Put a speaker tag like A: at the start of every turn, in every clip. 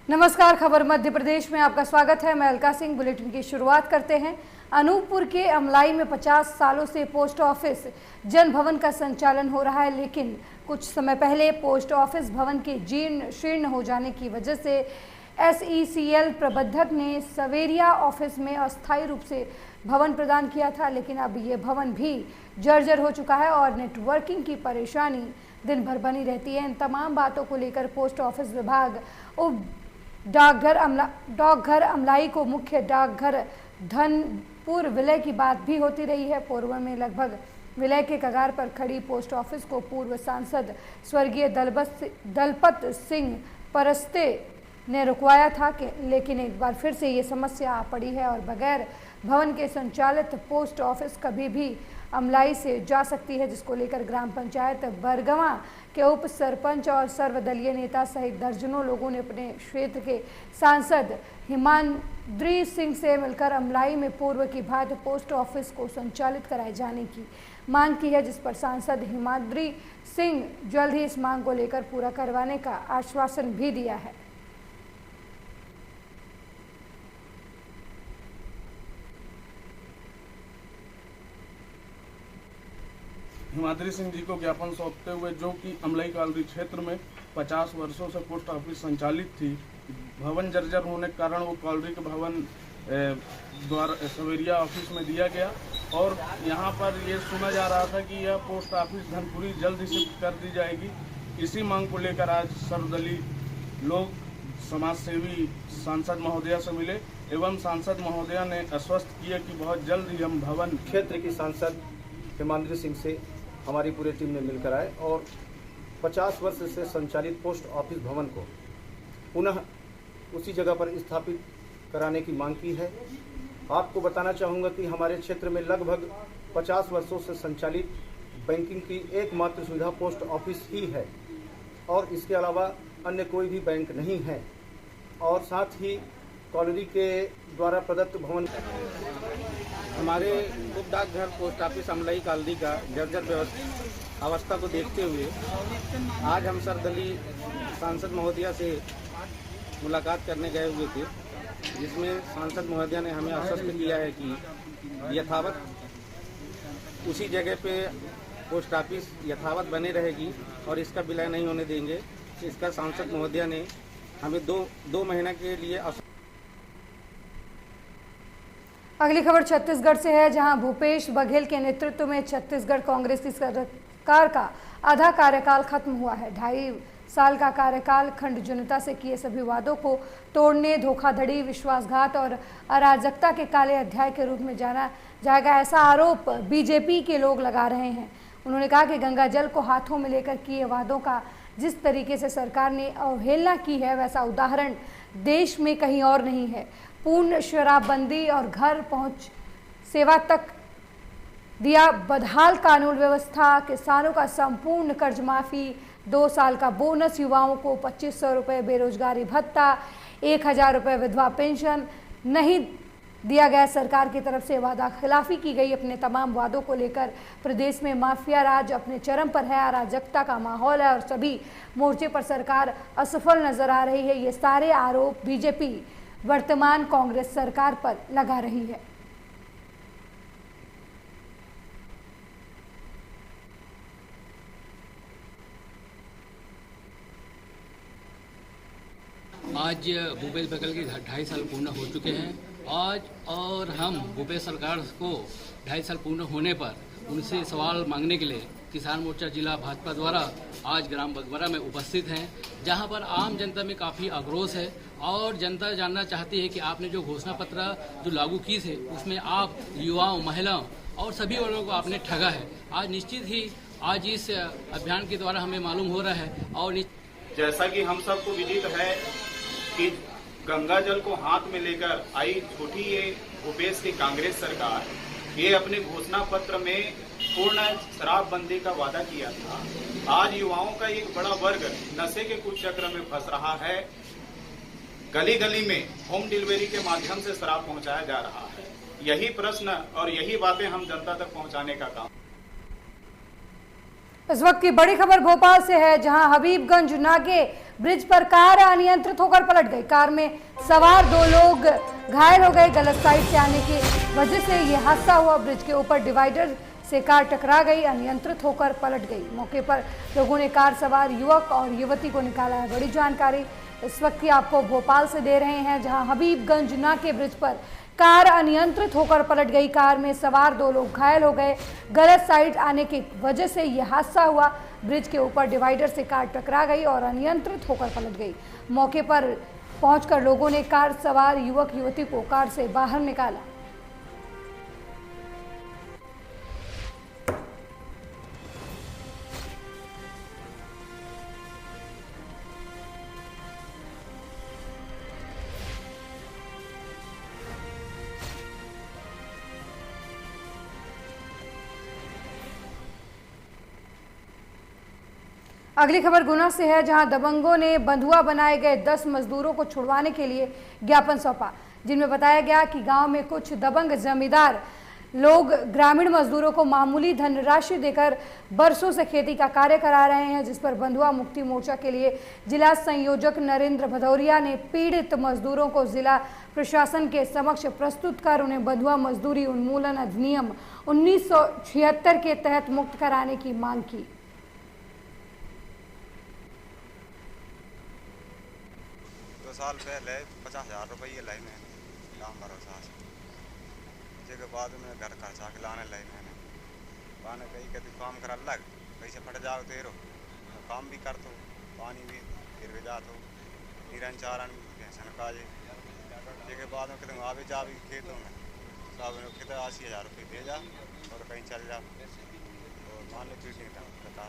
A: नमस्कार, खबर मध्य प्रदेश में आपका स्वागत है। मैं अलका सिंह। बुलेटिन की शुरुआत करते हैं। अनूपपुर के अमलाई में 50 सालों से पोस्ट ऑफिस जन भवन का संचालन हो रहा है, लेकिन कुछ समय पहले पोस्ट ऑफिस भवन के जीर्ण शीर्ण हो जाने की वजह से SECL प्रबंधक ने सवेरिया ऑफिस में अस्थायी रूप से भवन प्रदान किया था, लेकिन अब ये भवन भी जर्जर हो चुका है और नेटवर्किंग की परेशानी दिन भर बनी रहती है। इन तमाम बातों को लेकर पोस्ट ऑफिस विभाग उप डाकघर अमलाई को मुख्य डाकघर धनपुर विलय की बात भी होती रही है। पूर्व में लगभग विलय के कगार पर खड़ी पोस्ट ऑफिस को पूर्व सांसद स्वर्गीय दलपत सिंह परस्ते ने रुकवाया था, लेकिन एक बार फिर से ये समस्या आ पड़ी है और बगैर भवन के संचालित पोस्ट ऑफिस कभी भी अमलाई से जा सकती है, जिसको लेकर ग्राम पंचायत बरगवा के उप सरपंच और सर्वदलीय नेता सहित दर्जनों लोगों ने अपने क्षेत्र के सांसद हिमाद्री सिंह से मिलकर अमलाई में पूर्व की भांति पोस्ट ऑफिस को संचालित कराए जाने की मांग की है, जिस पर सांसद हिमाद्री सिंह जल्द ही इस मांग को लेकर पूरा करवाने का आश्वासन भी दिया है।
B: हिमाद्री सिंह जी को ज्ञापन सौंपते हुए, जो कि अमलाई कॉलोनी क्षेत्र में 50 वर्षों से पोस्ट ऑफिस संचालित थी, भवन जर्जर होने के कारण वो कॉलोनी के भवन द्वारा सवेरिया ऑफिस में दिया गया और यहाँ पर ये सुना जा रहा था कि यह पोस्ट ऑफिस धनपुरी जल्द ही शिफ्ट कर दी जाएगी। इसी मांग को लेकर आज सर्वदलीय लोग समाज सेवी सांसद महोदया से मिले एवं सांसद महोदया ने आश्वस्त किया कि बहुत जल्द ही हम भवन
C: क्षेत्र की सांसद हिमाद्री सिंह से हमारी पूरी टीम ने मिलकर आए और 50 वर्ष से संचालित पोस्ट ऑफिस भवन को पुनः उसी जगह पर स्थापित कराने की मांग की है। आपको बताना चाहूँगा कि हमारे क्षेत्र में लगभग 50 वर्षों से संचालित बैंकिंग की एकमात्र सुविधा पोस्ट ऑफिस ही है और इसके अलावा अन्य कोई भी बैंक नहीं है और साथ ही कॉलोनी के द्वारा प्रदत्त भवन
D: हमारे उप डाकघर पोस्ट ऑफिस अमलाई कॉलोनी का जर्जर अवस्था को देखते हुए आज हम सर्वदलीय सांसद महोदया से मुलाकात करने गए हुए थे, जिसमें सांसद महोदया ने हमें आश्वस्त किया है कि यथावत उसी जगह पे पोस्ट ऑफिस यथावत बने रहेगी और इसका विलय नहीं होने देंगे। इसका सांसद महोदया ने हमें दो महीने के लिए।
A: अगली खबर छत्तीसगढ़ से है, जहां भूपेश बघेल के नेतृत्व में छत्तीसगढ़ कांग्रेस की सरकार का आधा कार्यकाल खत्म हुआ है। 2.5 साल का कार्यकाल खंड जनता से किए सभी वादों को तोड़ने, धोखाधड़ी, विश्वासघात और अराजकता के काले अध्याय के रूप में जाना जाएगा, ऐसा आरोप बीजेपी के लोग लगा रहे हैं। उन्होंने कहा कि गंगा जल को हाथों में लेकर किए वादों का जिस तरीके से सरकार ने अवहेलना की है, वैसा उदाहरण देश में कहीं और नहीं है। पूर्ण शराबबंदी और घर पहुंच सेवा तक दिया बदहाल कानून व्यवस्था, किसानों का संपूर्ण कर्ज माफी, 2 साल का बोनस, युवाओं को 2500 रुपये बेरोजगारी भत्ता, 1000 रुपये विधवा पेंशन नहीं दिया गया। सरकार की तरफ से वादा खिलाफी की गई। अपने तमाम वादों को लेकर प्रदेश में माफिया राज अपने चरम पर है, अराजकता का माहौल है और सभी मोर्चे पर सरकार असफल नजर आ रही है। ये सारे आरोप बीजेपी वर्तमान कांग्रेस सरकार पर लगा रही है।
E: आज भूपेश बघेल के 2.5 साल पूर्ण हो चुके हैं आज, और हम भूपेश सरकार को 2.5 साल पूर्ण होने पर उनसे सवाल मांगने के लिए किसान मोर्चा जिला भाजपा द्वारा आज ग्राम बगवरा में उपस्थित हैं, जहां पर आम जनता में काफ़ी आक्रोश है और जनता जानना चाहती है कि आपने जो घोषणा पत्र जो लागू की थे उसमें आप युवाओं, महिलाओं और सभी वर्गों को आपने ठगा है। आज निश्चित ही आज इस अभियान के द्वारा हमें मालूम हो रहा है और
F: जैसा कि हम सबको विदित है कि गंगा जल को हाथ में लेकर आई छोटी ये भूपेश की कांग्रेस सरकार, ये अपने घोषणा पत्र में पूर्ण शराबबंदी का वादा किया था। आज युवाओं का एक बड़ा वर्ग नशे के कुचक्र में फंस रहा है। गली गली में होम डिलीवरी के माध्यम से शराब पहुंचाया जा रहा है। यही प्रश्न और यही बातें हम जनता तक पहुंचाने का काम।
A: इस वक्त की बड़ी खबर भोपाल से है, जहां हबीबगंज नाके ब्रिज पर कार अनियंत्रित होकर पलट गई। कार में सवार 2 लोग घायल हो गए। गलत साइड से आने की वजह से यह हादसा हुआ। ब्रिज के ऊपर डिवाइडर से कार टकरा गई, अनियंत्रित होकर पलट गई। मौके पर लोगों ने कार सवार युवक और युवती को निकाला है। बड़ी जानकारी इस वक्त की आपको भोपाल से दे रहे हैं, जहां हबीबगंज नाके ब्रिज पर कार अनियंत्रित होकर पलट गई। कार में सवार 2 लोग घायल हो गए। गलत साइड आने की वजह से यह हादसा हुआ। ब्रिज के ऊपर डिवाइडर से कार टकरा गई और अनियंत्रित होकर पलट गई। मौके पर पहुंचकर लोगों ने कार सवार युवक युवती को कार से बाहर निकाला। अगली खबर गुना से है, जहां दबंगों ने बंधुआ बनाए गए 10 मजदूरों को छुड़वाने के लिए ज्ञापन सौंपा, जिनमें बताया गया कि गांव में कुछ दबंग जमींदार लोग ग्रामीण मजदूरों को मामूली धनराशि देकर बरसों से खेती का कार्य करा रहे हैं, जिस पर बंधुआ मुक्ति मोर्चा के लिए जिला संयोजक नरेंद्र भदौरिया ने पीड़ित मजदूरों को जिला प्रशासन के समक्ष प्रस्तुत कर उन्हें बंधुआ मजदूरी उन्मूलन अधिनियम 1976 के तहत मुक्त कराने की मांग की।
G: 2 साल पहले 50,000 रुपये लाई मैंने काम भरोसा से, उसके बाद में घर खर्चा के लाने लाई मैंने पाने कहीं कभी काम कर लग कैसे फट जाओ तेरो काम भी कर तो पानी भी फिर भी जा तो निरन चारण भैंसन काजे उसके बाद में कहते आवे जा भी खेतों में साहब ने कहते 80,000 रुपये दे जा और कहीं चल जा और मान लो पीटिंग बता।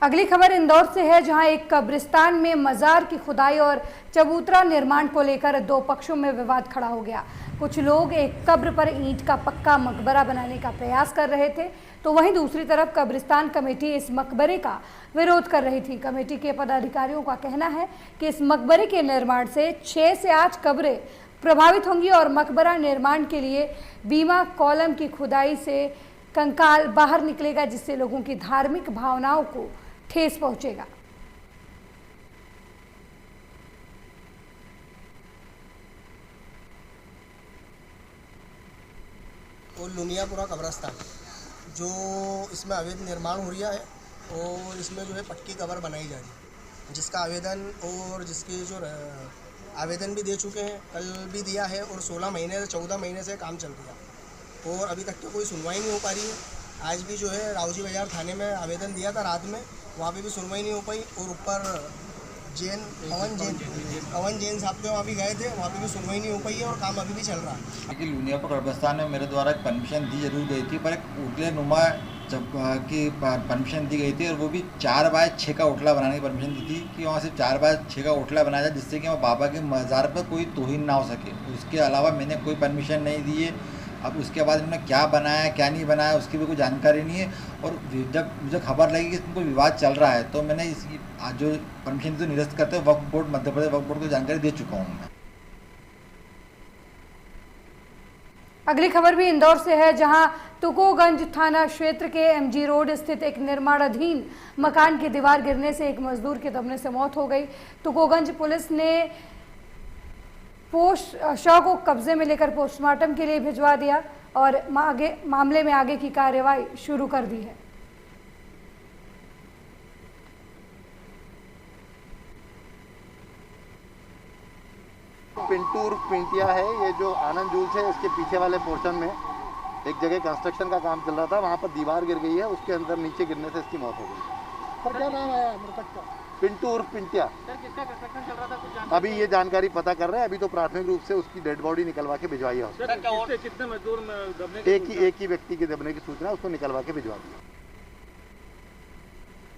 A: अगली खबर इंदौर से है, जहां एक कब्रिस्तान में मजार की खुदाई और चबूतरा निर्माण को लेकर 2 पक्षों में विवाद खड़ा हो गया। कुछ लोग एक कब्र पर ईंट का पक्का मकबरा बनाने का प्रयास कर रहे थे, तो वहीं दूसरी तरफ कब्रिस्तान कमेटी इस मकबरे का विरोध कर रही थी। कमेटी के पदाधिकारियों का कहना है कि इस मकबरे के निर्माण से 6 से 8 कब्रें प्रभावित होंगी और मकबरा निर्माण के लिए बीमा कॉलम की खुदाई से कंकाल बाहर निकलेगा, जिससे लोगों की धार्मिक भावनाओं को ठेस पहुंचेगा।
H: और लुनियापुरा कब्रस्तान जो इसमें अवैध निर्माण हो रहा है और इसमें जो है पक्की कब्र बनाई जा रही है, जिसका आवेदन और जिसके जो आवेदन भी दे चुके हैं, कल भी दिया है और 16 महीने से 14 महीने से काम चल रहा है और अभी तक तो कोई सुनवाई नहीं हो पा रही है। आज भी जो है रावजी बाजार थाने में आवेदन दिया था रात में, वहाँ पे भी सुनवाई नहीं हो पाई और ऊपर पवन जैन साहब के वहाँ भी गए थे, वहाँ पे भी सुनवाई नहीं हो पाई है और काम अभी भी चल रहा है।
I: क्योंकि लुनियापुर कब्रिस्तान में मेरे द्वारा एक परमिशन दी जरूर गई थी, पर एक उठले नुमा की परमिशन दी गई थी और वो भी 4x6 का उठला बनाने की परमिशन दी थी कि वहाँ से 4x6 का उठला बनाया जाए, जिससे कि वहाँ बाबा के मज़ार पर कोई तौहीन ना हो सके। उसके अलावा मैंने कोई परमिशन नहीं दी है। अब उसके बाद इन्होंने क्या बनाया क्या नहीं बनाया उसकी भी कोई जानकारी नहीं है। और जब मुझे खबर लगी कि इसमें कोई विवाद चल रहा है, तो मैंने इसकी जो परमिशन तो निरस्त करते हुए वक्फ बोर्ड, मध्य प्रदेश वक्फ बोर्ड को जानकारी दे चुका हूँ मैं।
A: अगली खबर भी इंदौर से है, जहां तुकोगंज थाना क्षेत्र के MG रोड स्थित एक निर्माणाधीन मकान की दीवार गिरने से एक मजदूर की दबने से मौत हो गई। तुकोगंज पुलिस ने शव को कब्जे में लेकर पोस्टमार्टम के लिए भिजवा दिया और मामले में आगे की कार्रवाई शुरू कर दी है।
J: पिंटू उर्फ पिंटिया है, ये जो आनंद जूल्स है इसके पीछे वाले पोर्शन में एक जगह कंस्ट्रक्शन का काम चल रहा था, वहाँ पर दीवार गिर गई है, उसके अंदर नीचे गिरने से इसकी मौत हो गई।
H: सर क्या नाम है मृतक का?
J: पिंटू उर्फ पिंटिया।
D: सर किसका कंस्ट्रक्शन चल रहा था कुछ जानकारी?
J: अभी ये जानकारी पता कर रहे हैं, अभी तो प्राथमिक रूप से उसकी डेड बॉडी निकलवा के भिजवाई है।
D: कितने मजदूर दबने?
J: एक ही व्यक्ति के दबने की सूचना, उसको निकलवा के भिजवा दी।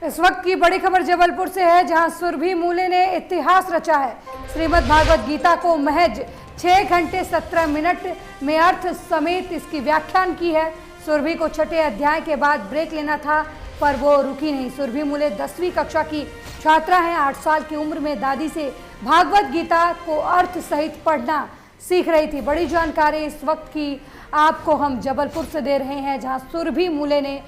A: इस वक्त की बड़ी खबर जबलपुर से है, जहां सुरभि मूले ने इतिहास रचा है। श्रीमद् भागवत गीता को महज 6 घंटे 17 मिनट में अर्थ समेत इसकी व्याख्यान की है। सुरभि को 6ठे अध्याय के बाद ब्रेक लेना था, पर वो रुकी नहीं। सुरभि मूले 10वीं कक्षा की छात्रा हैं। 8 साल की उम्र में दादी से भागवत गीता को अर्थ सहित पढ़ना सीख रही थी। बड़ी जानकारी इस वक्त की आपको हम जबलपुर से दे रहे हैं, जहां सुरभि मूले ने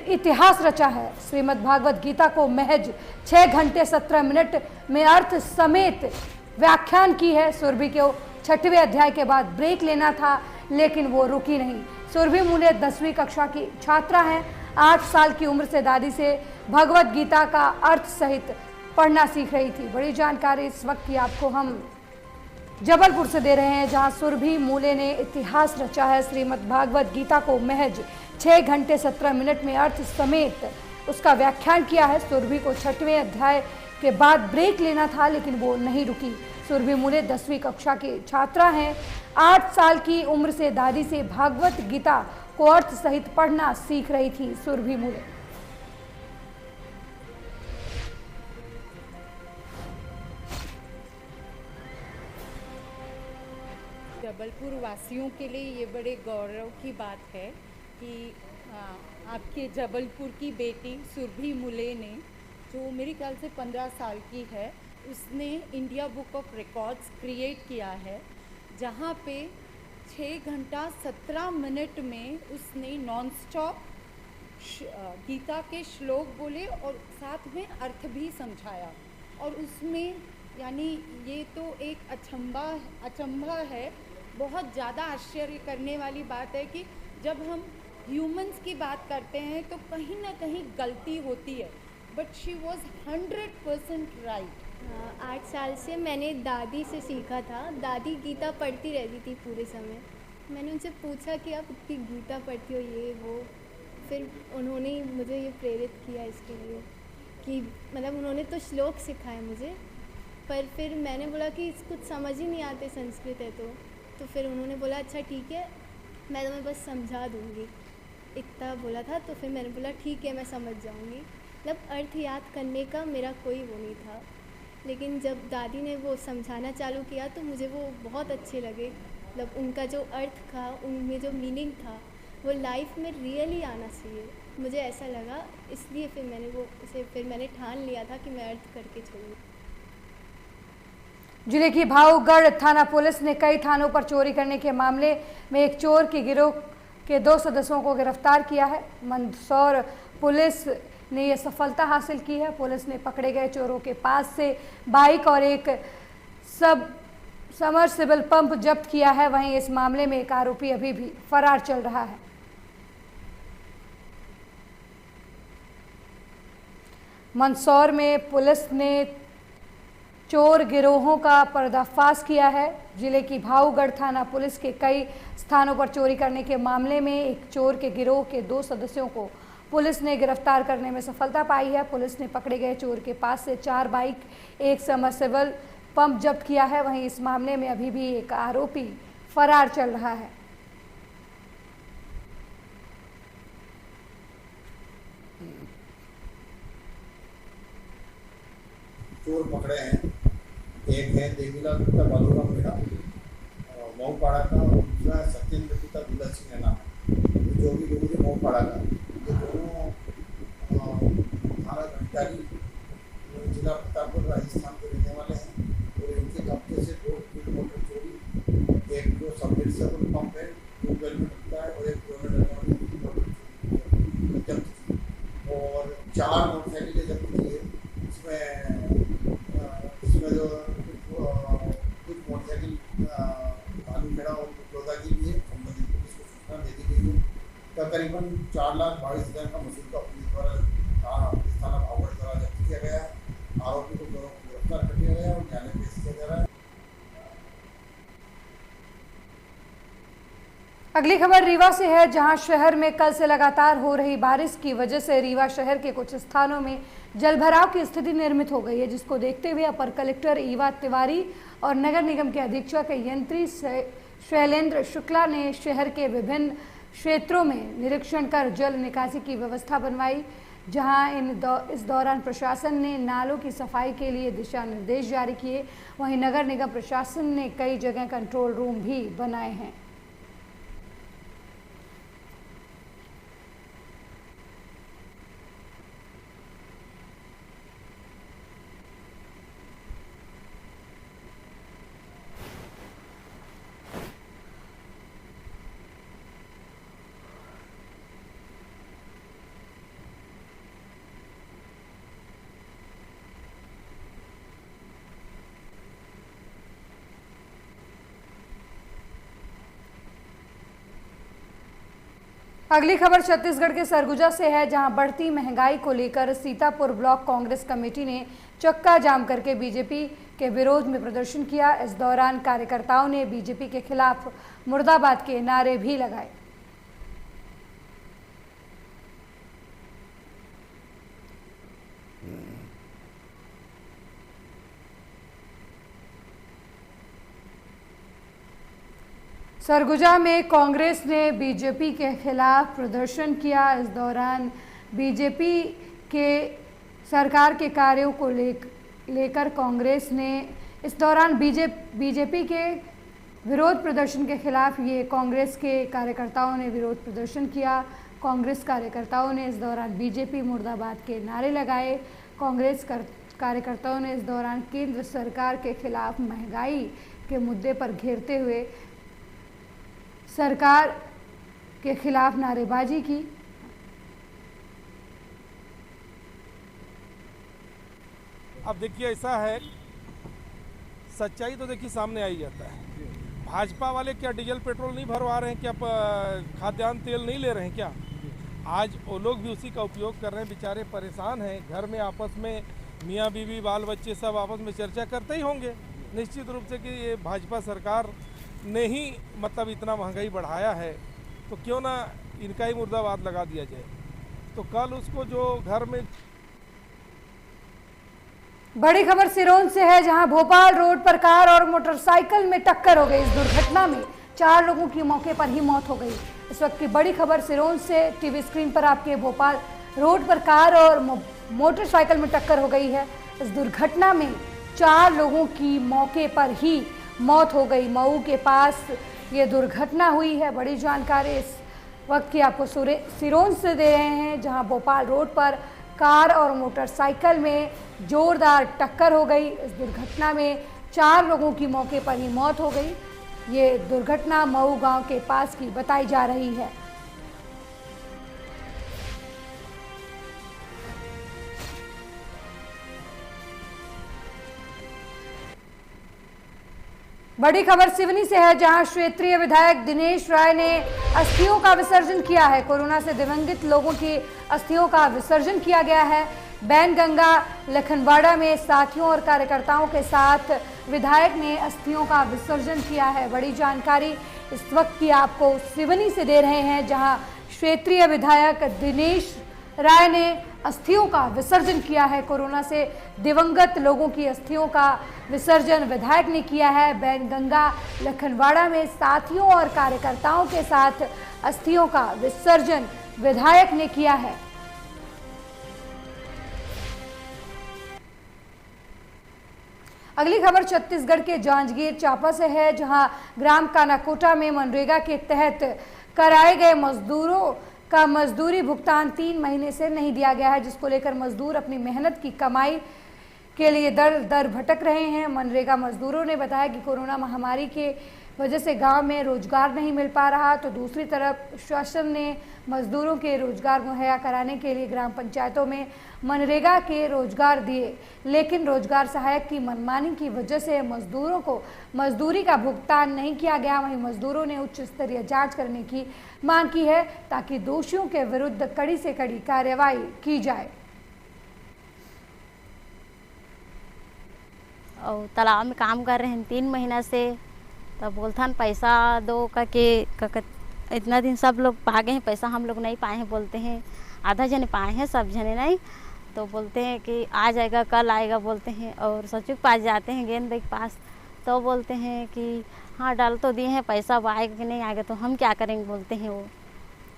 A: इतिहास रचा है। श्रीमद् भागवत गीता को महज 6 घंटे 17 मिनट में अर्थ समेत व्याख्यान की है। सुरभि को 6वें अध्याय के बाद ब्रेक लेना था, लेकिन वो रुकी नहीं। सुरभि मूले 10वीं कक्षा की छात्रा हैं। 8 साल की उम्र से दादी से भगवत गीता का अर्थ सहित पढ़ना सीख रही थी। बड़ी जानकारी इस वक्त की आपको हम जबलपुर से दे रहे हैं, जहां सुरभि मूले ने इतिहास रचा है। श्रीमद् भागवत गीता को महज 6 घंटे 17 मिनट में अर्थ समेत उसका व्याख्यान किया है। सुरभि को 6वें अध्याय के बाद ब्रेक लेना था, लेकिन वो नहीं रुकी। सुरभि मूले 10वीं कक्षा की छात्रा हैं। 8 साल की उम्र से दादी से भागवत गीता को अर्थ सहित पढ़ना सीख रही थी सुरभि मूले।
K: जबलपुर वासियों के लिए ये बड़े गौरव की बात है कि आपके जबलपुर की बेटी सुरभि मूले ने, जो मेरे ख्याल से 15 साल की है, उसने India book of records create किया है, जहाँ पे 6 घंटा 17 मिनट में उसने नॉन स्टॉप गीता के श्लोक बोले और साथ में अर्थ भी समझाया। और उसमें यानी ये तो एक अचंभा है, बहुत ज़्यादा आश्चर्य करने वाली बात है कि जब हम ह्यूमंस की बात करते हैं तो कहीं ना कहीं गलती होती है, बट शी वॉज 100% राइट।
L: 8 साल से मैंने दादी से सीखा था। दादी गीता पढ़ती रहती थी पूरे समय। मैंने उनसे पूछा कि आप इतनी गीता पढ़ती हो, ये वो। फिर उन्होंने मुझे ये प्रेरित किया इसके लिए कि मतलब उन्होंने तो श्लोक सिखाए मुझे, पर फिर मैंने बोला कि कुछ समझ ही नहीं आते, संस्कृत है तो फिर उन्होंने बोला अच्छा ठीक है, मैं तुम्हें बस समझा दूँगी, इतना बोला था। तो फिर मैंने बोला ठीक है, मैं समझ जाऊँगी। मतलब अर्थ याद करने का मेरा कोई वो नहीं था, लेकिन जब दादी ने वो समझाना चालू किया तो मुझे वो बहुत अच्छे लगे। मतलब उनका जो अर्थ था, उनमें जो मीनिंग था, वो लाइफ में रियली आना चाहिए, मुझे ऐसा लगा। इसलिए फिर मैंने ठान लिया था कि मैं अर्थ करके छोड़ूँ।
A: जिले की भाऊगढ़ थाना पुलिस ने कई थानों पर चोरी करने के मामले में एक चोर के गिरोह के 2 सदस्यों को गिरफ्तार किया है। मंदसौर पुलिस ने यह सफलता हासिल की है। पुलिस ने पकड़े गए चोरों के पास से बाइक और एक सबमर्सिबल पंप जब्त किया है। वहीं इस मामले में एक आरोपी अभी भी फरार चल रहा है। मंदसौर में पुलिस ने चोर गिरोहों का पर्दाफाश किया है। जिले की भाऊगढ़ थाना पुलिस के कई स्थानों पर चोरी करने के मामले में एक चोर के गिरोह के 2 सदस्यों को पुलिस ने गिरफ्तार करने में सफलता पाई है। पुलिस ने पकड़े गए चोर के पास से 4 बाइक, एक सबमर्सिबल पंप जब्त किया है। वहीं इस मामले में अभी भी एक आरोपी फरार चल रहा है।
M: चोर पकड़े हैं। एक है देवीलाल पिता बालूराम मीणा मऊपाड़ा का, और दूसरा है सत्येंद्र पिता दूल्हा सिंह है नाम, जो भी लोग थे मऊपाड़ा का। ये दोनों थाना घंटारी जिला प्रतापगढ़ राजस्थान के रहने वाले हैं। और इनके कब्जे से 2 स्पीड मोटर चोरी, एक जो सबमर्सिबल पंप है, 2 बेल में लगता है, और एक डोर में लगने वाली मोटर जब्त की, और 4 मोटरसाइकिलें जब्त की है। इसमें जो कुछ मोटरसाइकिल भालू खेड़ा और कुटौदा की भी है, संबंधित पुलिस को सूचना दे दी गई है। तकरीबन 4,22,000 का मसूदा पुलिस द्वारा थाना भाऊगढ़ द्वारा जब्त किया गया है। आरोपी को गिरफ्तार कर लिया गया और न्यायालय पेश किया जा रहा है।
A: अगली खबर रीवा से है, जहां शहर में कल से लगातार हो रही बारिश की वजह से रीवा शहर के कुछ स्थानों में जलभराव की स्थिति निर्मित हो गई है, जिसको देखते हुए अपर कलेक्टर ईवा तिवारी और नगर निगम के अधीक्षक यंत्री शैलेंद्र शुक्ला ने शहर के विभिन्न क्षेत्रों में निरीक्षण कर जल निकासी की व्यवस्था बनवाई। जहां इस दौरान प्रशासन ने नालों की सफाई के लिए दिशा निर्देश जारी किए। वहीं नगर निगम प्रशासन ने कई जगह कंट्रोल रूम भी बनाए हैं। अगली खबर छत्तीसगढ़ के सरगुजा से है, जहां बढ़ती महंगाई को लेकर सीतापुर ब्लॉक कांग्रेस कमेटी ने चक्का जाम करके बीजेपी के विरोध में प्रदर्शन किया। इस दौरान कार्यकर्ताओं ने बीजेपी के खिलाफ मुर्दाबाद के नारे भी लगाए। सरगुजा में कांग्रेस ने बीजेपी के खिलाफ प्रदर्शन किया। इस दौरान बीजेपी के सरकार के कार्यों को लेकर कांग्रेस ने इस दौरान बीजेपी के विरोध प्रदर्शन के खिलाफ ये कांग्रेस के कार्यकर्ताओं ने विरोध प्रदर्शन किया। कांग्रेस कार्यकर्ताओं ने इस दौरान बीजेपी मुर्दाबाद के नारे लगाए। कांग्रेस कार्यकर्ताओं ने इस दौरान केंद्र सरकार के खिलाफ महंगाई के मुद्दे पर घेरते हुए सरकार के खिलाफ नारेबाजी की।
N: अब देखिए ऐसा है, सच्चाई तो देखिए सामने आ ही जाता है। भाजपा वाले क्या डीजल पेट्रोल नहीं भरवा रहे हैं, क्या खाद्यान्न तेल नहीं ले रहे हैं क्या? आज वो लोग भी उसी का उपयोग कर रहे हैं, बेचारे परेशान हैं। घर में आपस में मियाँ बीवी बाल बच्चे सब आपस में चर्चा करते ही होंगे निश्चित रूप से कि ये भाजपा सरकार ने ही मतलब इतना महंगाई बढ़ाया है, तो क्यों ना इनका ही मुर्दाबाद लगा दिया जाए। तो कल उसको जो घर में
A: बड़ी खबर सिरोंज से है, जहां भोपाल रोड पर कार और मोटरसाइकिल में टक्कर हो गई। इस दुर्घटना में 4 लोगों की मौके पर ही मौत हो गई। इस वक्त की बड़ी खबर सिरोंज से, टीवी स्क्रीन पर आपके भोपाल रोड पर कार और मोटरसाइकिल में टक्कर हो गई है। इस दुर्घटना में 4 लोगों की मौके पर ही मौत हो गई। मऊ के पास ये दुर्घटना हुई है। बड़ी जानकारी इस वक्त की आपको सिरोंज से दे रहे हैं, जहां भोपाल रोड पर कार और मोटरसाइकिल में जोरदार टक्कर हो गई। इस दुर्घटना में 4 लोगों की मौके पर ही मौत हो गई। ये दुर्घटना मऊ गांव के पास की बताई जा रही है। बड़ी खबर सिवनी से है, जहां क्षेत्रीय विधायक दिनेश राय ने अस्थियों का विसर्जन किया है। कोरोना से दिवंगित लोगों की अस्थियों का विसर्जन किया गया है। बैनगंगा लखनवाड़ा में साथियों और कार्यकर्ताओं के साथ विधायक ने अस्थियों का विसर्जन किया है। बड़ी जानकारी इस वक्त की आपको सिवनी से दे रहे हैं, जहां क्षेत्रीय विधायक दिनेश राय ने अस्थियों का विसर्जन किया है। कोरोना से दिवंगत लोगों की अस्थियों का विसर्जन विधायक ने किया है। बैनगंगा लखनवाड़ा में साथियों और कार्यकर्ताओं के साथ अस्थियों का विसर्जन विधायक ने किया है। अगली खबर छत्तीसगढ़ के जांजगीर चांपा से है, जहां ग्राम कानाकोटा में मनरेगा के तहत कराए गए मजदूरों का मजदूरी भुगतान 3 महीने से नहीं दिया गया है, जिसको लेकर मजदूर अपनी मेहनत की कमाई के लिए दर दर भटक रहे हैं। मनरेगा मजदूरों ने बताया कि कोरोना महामारी के वजह से गांव में रोजगार नहीं मिल पा रहा, तो दूसरी तरफ शासन ने मजदूरों के रोजगार मुहैया कराने के लिए ग्राम पंचायतों में मनरेगा के रोजगार दिए, लेकिन रोजगार सहायक की मनमानी की वजह से मजदूरों को मजदूरी का भुगतान नहीं किया गया। वहीं मजदूरों ने उच्च स्तरीय जांच करने की मांग की है, ताकि दोषियों के विरुद्ध कड़ी से कड़ी कार्रवाई की जाए।
O: और तालाब में काम कर रहे हैं 3 महीना से, तब बोलथन पैसा दो का इतना दिन सब लोग भागे हैं, पैसा हम लोग नहीं पाए हैं। बोलते हैं आधा जने पाए हैं, सब जने नहीं। तो बोलते हैं कि आ जाएगा, कल आएगा बोलते हैं। और सचिव के पास जाते हैं, गेंद के पास, तो बोलते हैं कि हाँ डाल तो दिए हैं, पैसा अब आएगा कि नहीं आएगा तो हम क्या करेंगे बोलते हैं वो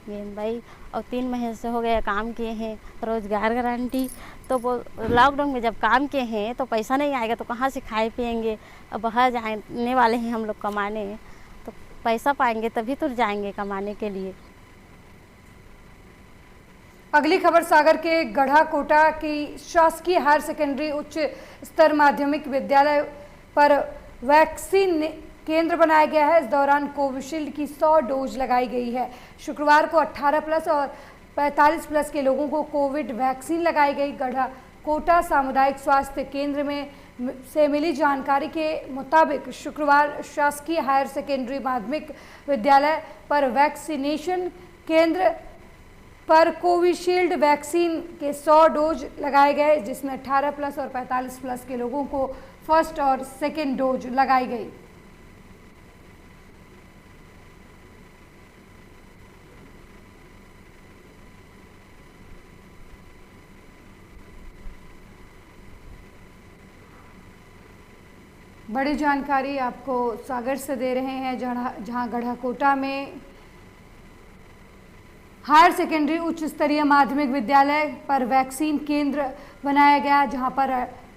O: गेंद भाई। और 3 महीने से हो गया काम किए हैं, रोजगार गारंटी तो लॉकडाउन में जब काम किए हैं तो पैसा नहीं आएगा तो कहाँ से खाए पिएंगे। अब बाहर जाने वाले हैं हम लोग कमाने, तो पैसा पाएंगे तभी तो जाएंगे कमाने के लिए।
A: अगली खबर सागर के गढ़ाकोटा की शासकीय हायर सेकेंडरी उच्च स्तर माध्यमिक विद्यालय पर वैक्सीन केंद्र बनाया गया है। इस दौरान कोविशील्ड की 100 डोज लगाई गई है। शुक्रवार को 18+ और 45+ के लोगों को कोविड वैक्सीन लगाई गई। गढ़ाकोटा सामुदायिक स्वास्थ्य केंद्र में से मिली जानकारी के मुताबिक शुक्रवार शासकीय हायर सेकेंडरी माध्यमिक विद्यालय पर वैक्सीनेशन केंद्र पर कोविशील्ड वैक्सीन के 100 डोज लगाए गए, जिसमें 18 प्लस और 45 प्लस के लोगों को फर्स्ट और सेकेंड डोज लगाई गई। बड़ी जानकारी आपको सागर से दे रहे हैं, जहां गढ़ाकोटा में हायर सेकेंडरी उच्च स्तरीय माध्यमिक विद्यालय पर वैक्सीन केंद्र बनाया गया, जहां पर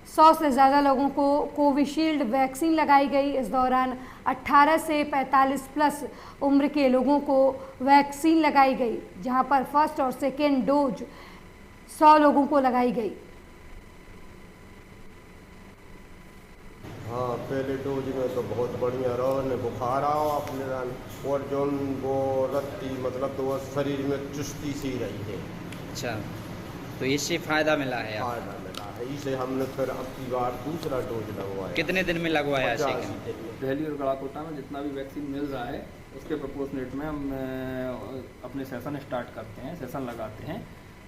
A: 100 से ज़्यादा लोगों को कोविशील्ड वैक्सीन लगाई गई। इस दौरान 18 से 45 प्लस उम्र के लोगों को वैक्सीन लगाई गई, जहां पर फर्स्ट और सेकेंड डोज 100 लोगों को लगाई गई।
P: हाँ, पहले डोज में तो बहुत बढ़िया रहो ने बुखार आओ अपने और जो वो रत्ती मतलब तो शरीर में चुस्ती सी रही है।
Q: अच्छा, तो इससे फ़ायदा मिला है?
P: फ़ायदा मिला है, इसे हमने फिर अब की बार दूसरा डोज लगवाया।
Q: कितने दिन में लगवाया?
R: दिल्ली और गढ़ाकोटा में जितना भी वैक्सीन मिल रहा है उसके प्रोपोर्शनेट में हम अपने सेशन स्टार्ट करते हैं, सेशन लगाते हैं,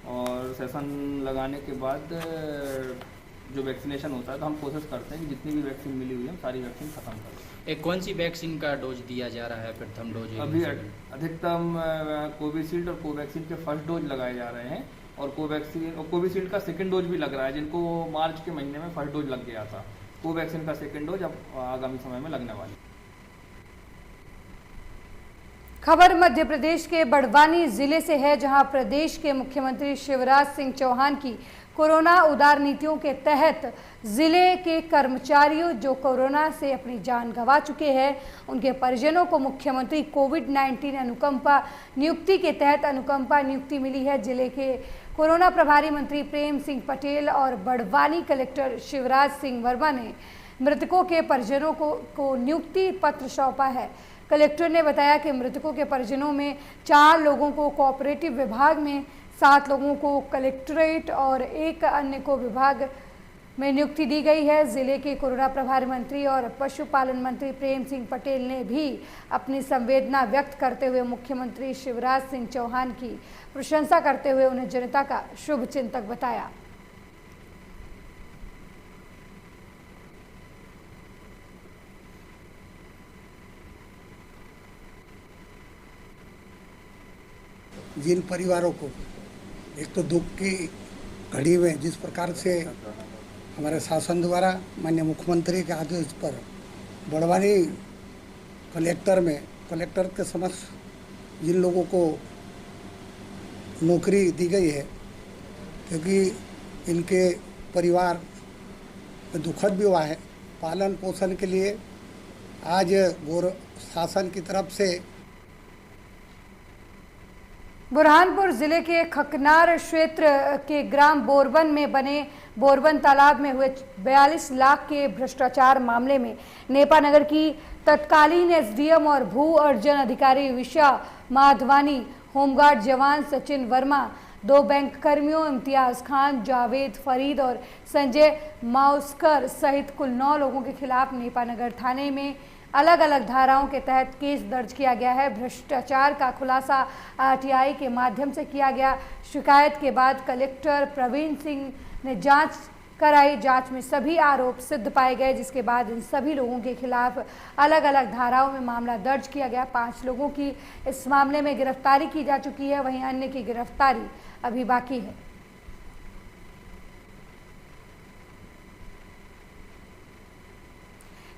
R: और सेशन लगाने के बाद जो वैक्सीनेशन होता है तो हम कोशिश करते हैं कि जितनी भी वैक्सीन मिली हुई है हम सारी वैक्सीन खत्म कर दें।
Q: कौन सी वैक्सीन का डोज दिया जा रहा है? प्रथम डोज
R: अभी अधिकतम कोविशील्ड और कोवैक्सीन के फर्स्ट डोज लगाए जा रहे हैं, और कोविशील्ड का सेकंड डोज भी लग रहा है, जिनको मार्च के महीने में फर्स्ट डोज लग गया था। कोवैक्सीन का सेकंड डोज अब आगामी समय में लगने वाली।
A: खबर मध्य प्रदेश के बड़वानी जिले से है, जहां प्रदेश के मुख्यमंत्री शिवराज सिंह चौहान की कोरोना उदार नीतियों के तहत जिले के कर्मचारियों जो कोरोना से अपनी जान गंवा चुके हैं, उनके परिजनों को मुख्यमंत्री कोविड-19 अनुकंपा नियुक्ति के तहत अनुकंपा नियुक्ति मिली है। जिले के कोरोना प्रभारी मंत्री प्रेम सिंह पटेल और बड़वानी कलेक्टर शिवराज सिंह वर्मा ने मृतकों के परिजनों को नियुक्ति पत्र सौंपा है। कलेक्टर ने बताया कि मृतकों के परिजनों में 4 लोगों को कोऑपरेटिव विभाग में, 7 लोगों को कलेक्ट्रेट और 1 अन्य को विभाग में नियुक्ति दी गई है। जिले के कोरोना प्रभारी मंत्री और पशुपालन मंत्री प्रेम सिंह पटेल ने भी अपनी संवेदना व्यक्त करते हुए मुख्यमंत्री शिवराज सिंह चौहान की प्रशंसा करते हुए उन्हें जनता का शुभचिंतक बताया।
S: जिन परिवारों को एक तो दुख की घड़ी में जिस प्रकार से हमारे शासन द्वारा माननीय मुख्यमंत्री के आदेश पर बड़वानी कलेक्टर के समक्ष जिन लोगों को नौकरी दी गई है, क्योंकि इनके परिवार में दुखद भी हुआ है, पालन पोषण के लिए आज शासन की तरफ से
A: बुरहानपुर जिले के खकनार क्षेत्र के ग्राम बोरबन में बने बोरबन तालाब में हुए 42 लाख के भ्रष्टाचार मामले में नेपा नगर की तत्कालीन एसडीएम और भू अर्जन अधिकारी विशा माधवानी, होमगार्ड जवान सचिन वर्मा, 2 बैंक कर्मियों इम्तियाज खान, जावेद फरीद और संजय माउस्कर सहित कुल 9 लोगों के खिलाफ नेपा नगर थाने में अलग अलग धाराओं के तहत केस दर्ज किया गया है। भ्रष्टाचार का खुलासा आरटीआई के माध्यम से किया गया। शिकायत के बाद कलेक्टर प्रवीण सिंह ने जांच कराई। जांच में सभी आरोप सिद्ध पाए गए, जिसके बाद इन सभी लोगों के खिलाफ अलग अलग धाराओं में मामला दर्ज किया गया। 5 लोगों की इस मामले में गिरफ्तारी की जा चुकी है, वहीं अन्य की गिरफ्तारी अभी बाकी है।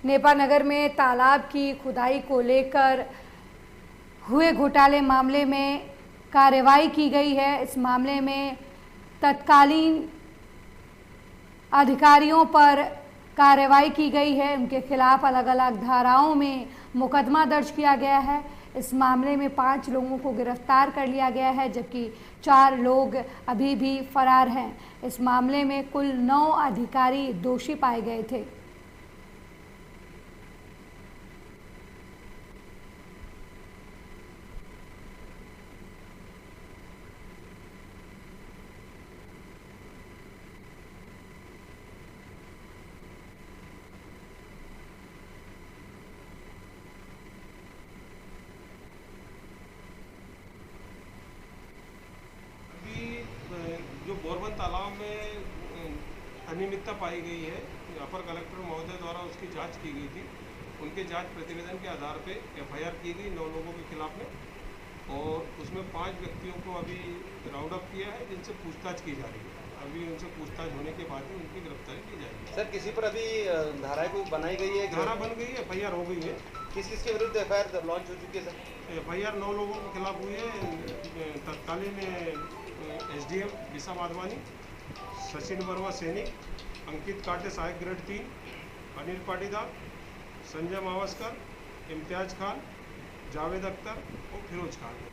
A: नेपा नगर में तालाब की खुदाई को लेकर हुए घोटाले मामले में कार्रवाई की गई है। इस मामले में तत्कालीन अधिकारियों पर कार्रवाई की गई है, उनके खिलाफ अलग अलग धाराओं में मुकदमा दर्ज किया गया है। इस मामले में 5 लोगों को गिरफ्तार कर लिया गया है, जबकि 4 लोग अभी भी फरार हैं। इस मामले में कुल 9 अधिकारी दोषी पाए गए थे।
N: पाई गई है। अपर कलेक्टर महोदय द्वारा उसकी जांच की गई थी। उनके जांच प्रतिवेदन के आधार पे एफआईआर की गई 9 लोगों के खिलाफ में, और उसमें 5 व्यक्तियों को अभी राउंड अप किया है, जिनसे पूछताछ की जा रही है। अभी उनसे पूछताछ होने के बाद ही उनकी गिरफ्तारी की जाएगी।
T: सर, किसी पर अभी धारा को बनाई गई है?
N: धारा बन गई है, एफआईआर हो गई है।
T: किस किस के विरुद्ध एफआईआर लॉन्च हो चुकी है सर?
N: एफआईआर 9 लोगों के खिलाफ हुई है। तत्कालीन एसडीएम विशा वाधवानी, सचिन वर्मा सैनिक, अंकित काटे सहायक ग्रेड 3, अनिल पाटीदार, संजय मावस्कर, इम्तियाज खान, जावेद अख्तर और फिरोज खान।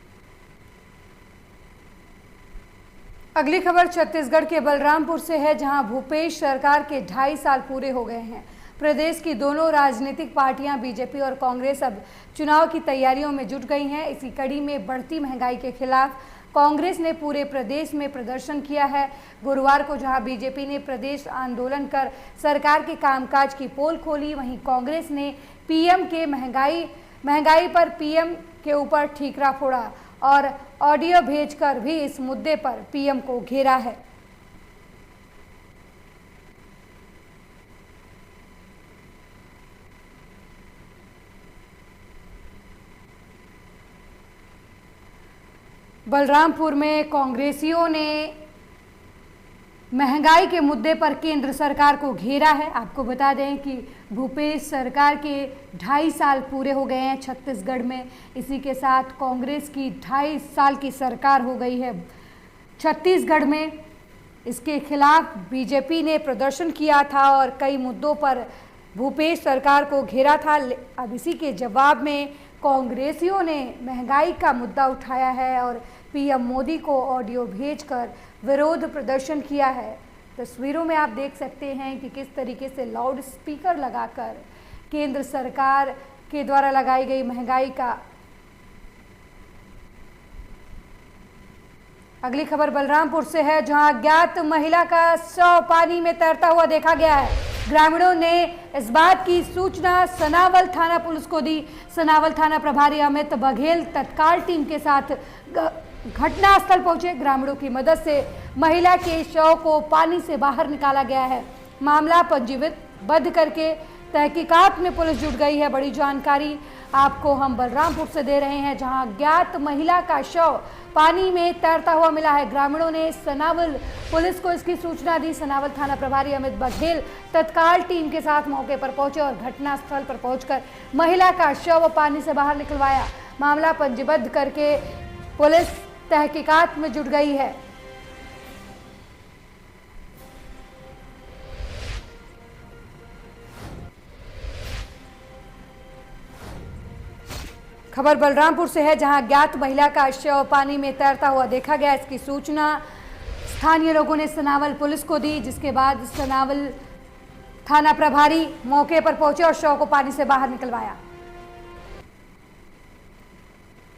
A: अगली खबर छत्तीसगढ़ के बलरामपुर से है, जहां भूपेश सरकार के 2.5 साल पूरे हो गए हैं। प्रदेश की दोनों राजनीतिक पार्टियां बीजेपी और कांग्रेस अब चुनाव की तैयारियों में जुट गई हैं। इसी कड़ी में बढ़ती महंगाई के खिलाफ कांग्रेस ने पूरे प्रदेश में प्रदर्शन किया है। गुरुवार को जहां बीजेपी ने प्रदेश आंदोलन कर सरकार के कामकाज की पोल खोली, वहीं कांग्रेस ने पीएम के महंगाई पर पीएम के ऊपर ठीकरा फोड़ा और ऑडियो भेजकर भी इस मुद्दे पर पीएम को घेरा है। बलरामपुर में कांग्रेसियों ने महंगाई के मुद्दे पर केंद्र सरकार को घेरा है। आपको बता दें कि भूपेश सरकार के 2.5 साल पूरे हो गए हैं छत्तीसगढ़ में। इसी के साथ कांग्रेस की 2.5 साल की सरकार हो गई है छत्तीसगढ़ में। इसके खिलाफ बीजेपी ने प्रदर्शन किया था और कई मुद्दों पर भूपेश सरकार को घेरा था। अब इसी के जवाब में कांग्रेसियों ने महंगाई का मुद्दा उठाया है और पीएम मोदी को ऑडियो भेजकर विरोध प्रदर्शन किया है। तस्वीरों में आप देख सकते हैं कि किस तरीके से लाउड स्पीकर लगाकर केंद्र सरकार के द्वारा लगाई गई महंगाई का। अगली खबर बलरामपुर से है, जहां अज्ञात महिला का शव पानी में तैरता हुआ देखा गया है। ग्रामीणों ने इस बात की सूचना सनावल थाना पुलिस को दी। सनावल थाना प्रभारी अमित बघेल तत्काल टीम के साथ घटनास्थल पहुंचे। ग्रामीणों की मदद से महिला के शव को पानी से बाहर निकाला गया है। मामला पंजीबद्ध करके तहकीकात में पुलिस जुट गई है। बड़ी जानकारी आपको हम बलरामपुर से दे रहे हैं, जहां अज्ञात महिला का शव पानी में तैरता हुआ मिला है। ग्रामीणों ने सनावल पुलिस को इसकी सूचना दी। सनावल थाना प्रभारी अमित बघेल तत्काल टीम के साथ मौके पर पहुंचे और घटनास्थल पर पहुंचकर महिला का शव पानी से बाहर निकलवाया। मामला पंजीबद्ध करके पुलिस तहकीकात में जुट गई है। खबर बलरामपुर से है, जहां अज्ञात महिला का शव पानी में तैरता हुआ देखा गया। इसकी सूचना स्थानीय लोगों ने सनावल पुलिस को दी, जिसके बाद सनावल थाना प्रभारी मौके पर पहुंचे और शव को पानी से बाहर निकलवाया।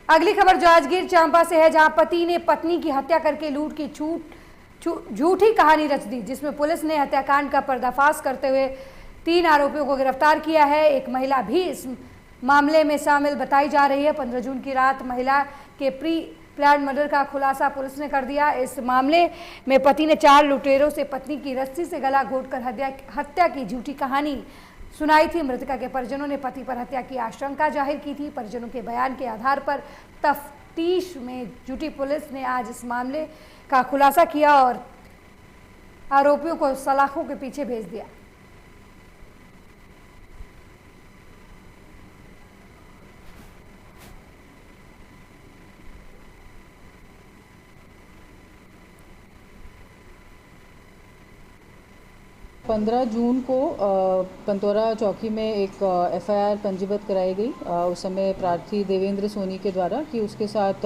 A: अगली खबर जांजगीर चांपा से है, जहां पति ने पत्नी की हत्या करके लूट की झूठी कहानी रच दी, जिसमें पुलिस ने हत्याकांड का पर्दाफाश करते हुए 3 आरोपियों को गिरफ्तार किया है। एक महिला भी इस मामले में शामिल बताई जा रही है। 15 जून की रात महिला के प्री प्लान मर्डर का खुलासा पुलिस ने कर दिया। इस मामले में पति ने 4 लुटेरों से पत्नी की रस्सी से गला घोंटकर हत्या की झूठी कहानी सुनाई थी। मृतका के परिजनों ने पति पर हत्या की आशंका जाहिर की थी। परिजनों के बयान के आधार पर तफ्तीश में जुटी पुलिस ने आज इस मामले का खुलासा किया और आरोपियों को सलाखों के पीछे भेज दिया।
U: पंद्रह जून को पंतोरा चौकी में एक एफआईआर पंजीबद्ध कराई गई। उस समय प्रार्थी देवेंद्र सोनी के द्वारा कि उसके साथ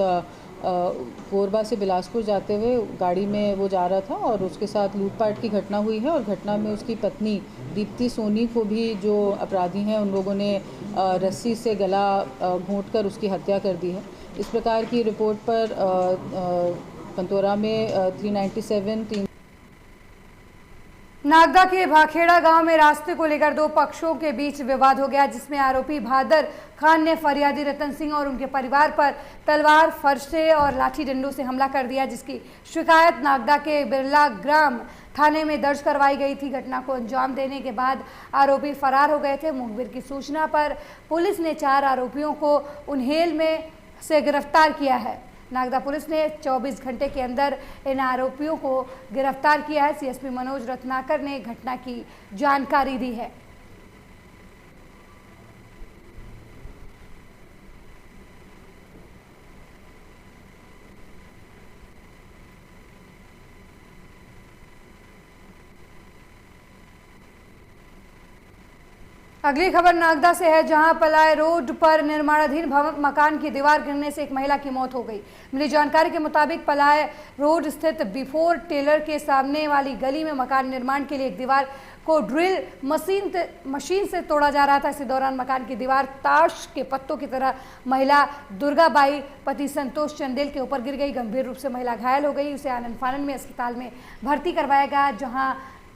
U: कोरबा से बिलासपुर जाते हुए गाड़ी में वो जा रहा था और उसके साथ लूटपाट की घटना हुई है और घटना में उसकी पत्नी दीप्ति सोनी को भी जो अपराधी हैं उन लोगों ने रस्सी से गला घोंटकर उसकी हत्या कर दी है। इस प्रकार की रिपोर्ट पर पंतोरा में 397
A: नागदा के भाखेड़ा गांव में रास्ते को लेकर 2 पक्षों के बीच विवाद हो गया, जिसमें आरोपी भादर खान ने फरियादी रतन सिंह और उनके परिवार पर तलवार, फरसे और लाठी डंडों से हमला कर दिया, जिसकी शिकायत नागदा के बिरला ग्राम थाने में दर्ज करवाई गई थी। घटना को अंजाम देने के बाद आरोपी फरार हो गए थे। मुखबिर की सूचना पर पुलिस ने 4 आरोपियों को उन्हेल में से गिरफ्तार किया है। नागदा पुलिस ने 24 घंटे के अंदर इन आरोपियों को गिरफ्तार किया है। सीएसपी मनोज रत्नाकर ने घटना की जानकारी दी है। अगली खबर नागदा से है, जहां पलाय रोड पर निर्माणाधीन भवन मकान की दीवार गिरने से एक महिला की मौत हो गई। मिली जानकारी के मुताबिक पलाय रोड स्थित बिफोर टेलर के सामने वाली गली में मकान निर्माण के लिए एक दीवार को ड्रिल मशीन से तोड़ा जा रहा था। इसी दौरान मकान की दीवार ताश के पत्तों की तरह महिला दुर्गाबाई पति संतोष चंदेल के ऊपर गिर गई। गंभीर रूप से महिला घायल हो गई। उसे आनंद फानन में अस्पताल में भर्ती करवाया गया, जहां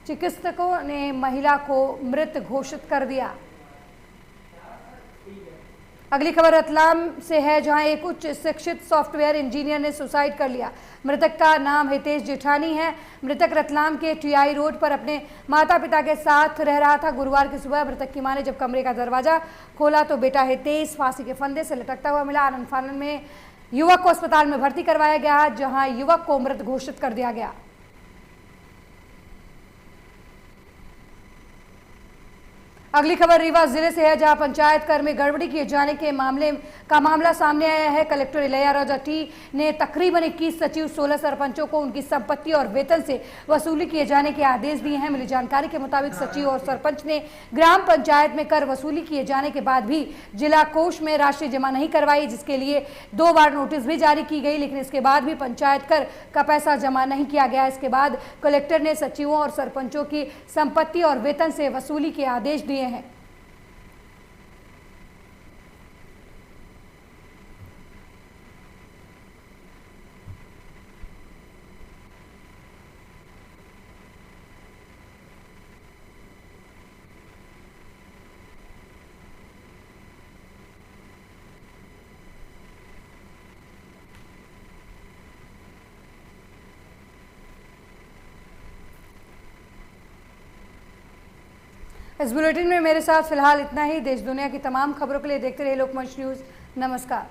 A: चिकित्सकों ने महिला को मृत घोषित कर दिया। अगली खबर रतलाम से है, जहां एक उच्च शिक्षित सॉफ्टवेयर इंजीनियर ने सुसाइड कर लिया। मृतक का नाम हितेश जेठानी है। मृतक रतलाम के टीआई रोड पर अपने माता पिता के साथ रह रहा था। गुरुवार की सुबह मृतक की मां ने जब कमरे का दरवाजा खोला तो बेटा हितेश फांसी के फंदे से लटकता हुआ मिला। आनंद फानन में युवक को अस्पताल में भर्ती करवाया गया, जहां युवक को मृत घोषित कर दिया गया। अगली खबर रीवा जिले से है, जहां पंचायत कर में गड़बड़ी किए जाने के मामला सामने आया है। कलेक्टर इलैयाराजा टी ने तकरीबन 21 सचिव 16 सरपंचों को उनकी संपत्ति और वेतन से वसूली किए जाने के आदेश दिए हैं। मिली जानकारी के मुताबिक सचिव और सरपंच ने ग्राम पंचायत में कर वसूली किए जाने के बाद भी जिला कोष में राशि जमा नहीं करवाई, जिसके लिए 2 बार नोटिस भी जारी की गई, लेकिन इसके बाद भी पंचायत कर का पैसा जमा नहीं किया गया। इसके बाद कलेक्टर ने सचिवों और सरपंचों की संपत्ति और वेतन से वसूली के आदेश दिए हैं। इस बुलेटिन में मेरे साथ फिलहाल इतना ही। देश दुनिया की तमाम खबरों के लिए देखते रहिए लोकमंच न्यूज़। नमस्कार।